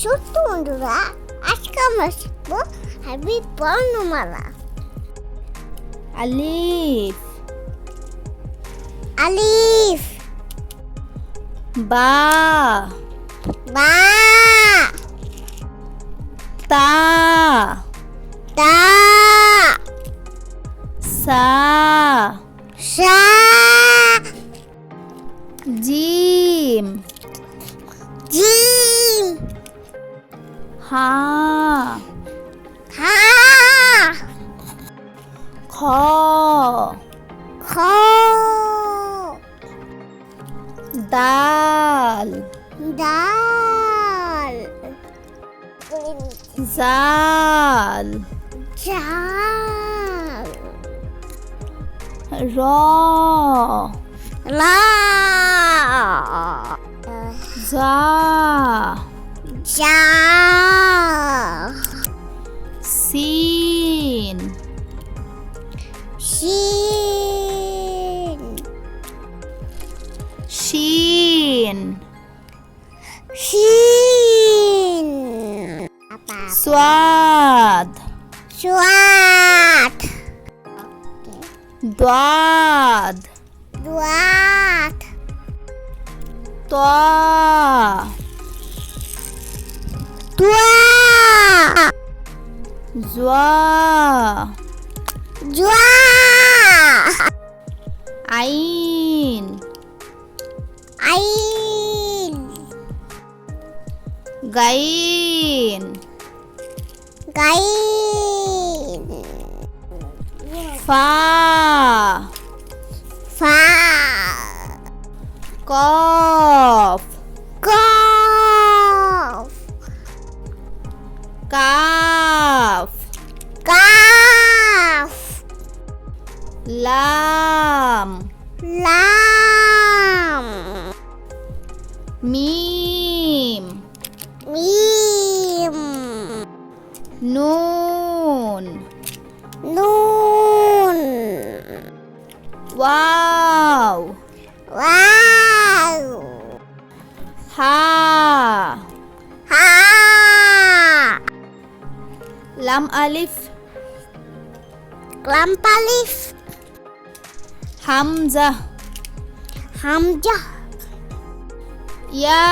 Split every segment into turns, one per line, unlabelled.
সত্য বন্ধুরা, আজকে আমরা শিখবো আরবি বর্ণমালা।
আলিফ,
আলিফ,
বা,
বা,
তা,
তা,
সা,
সা,
জিম,
জিম,
হা,
হা,
খ,
খ,
দাল,
দাল,
জাল,
জাল,
র,
লা,
জা,
জা,
সিন,
শিন,
শিন,
শিন,
সোয়াদ,
সুয়াত,
দোয়াদ,
দুয়াত,
তা,
তুয়া,
জোয়া,
জুয়া,
আইন,
আইন,
গাইন,
গাইন,
ফা,
ফা,
কফ,
কফ,
কাফ,
কাফ,
লাম,
লাম,
মিম,
মিম,
নুন,
নুন,
ওয়াও,
ওয়াও,
হা,
হা,
লাম আলিফ,
লাম আলিফ,
হামজা,
হামজা,
ইয়া,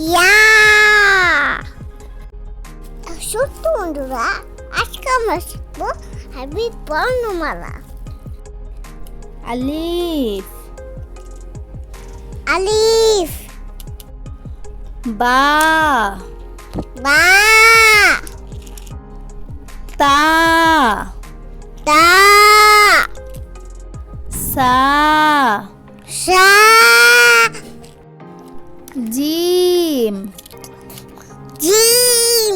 ইয়া। সত্য বন্ধুরা, আজকে আমরা শিখবো আরবি বর্ণমালা।
আলিফ,
আলিফ,
বা,
বা,
তা,
তা,
সা,
সা,
জিম,
জিম,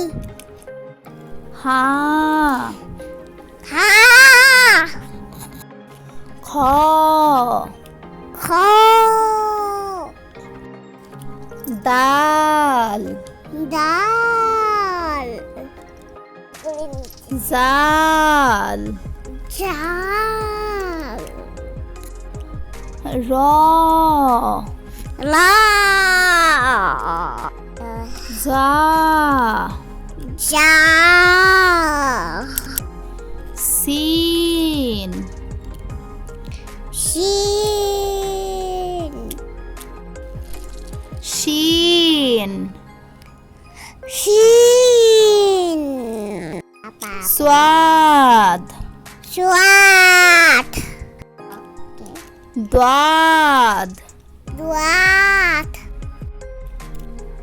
হা,
হা,
খ,
খ,
দাল,
দাল,
জাল,
জাল,
র,
লা,
জা,
জা,
সিন,
শিন,
শিন,
শিন,
সোয়াদ,
সুয়াত,
দোয়াদ,
দুয়াত,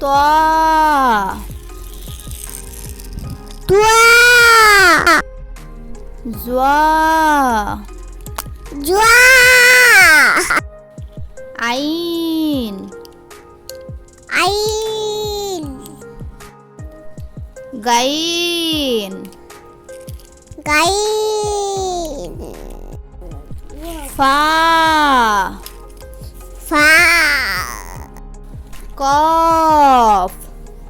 তা,
তুয়া,
জোয়া,
জুয়া,
আইন,
আইন,
গাইন,
গাইন,
ফা,
ফা,
কফ,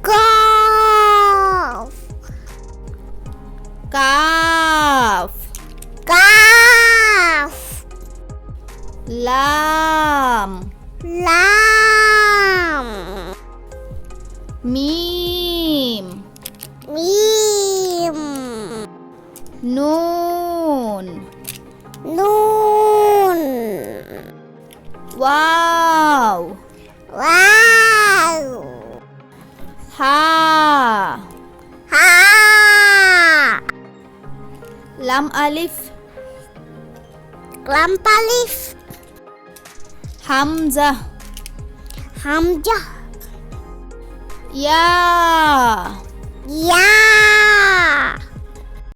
কফ,
কাফ,
কাফ,
লাম,
লাম,
মিম
মিম
নুন
নুন
ওয়াও
ওয়াও
হা
হা
লাম আলিফ
লাম আলিফ
হামজা
হামজা
ইয়া
ইয়া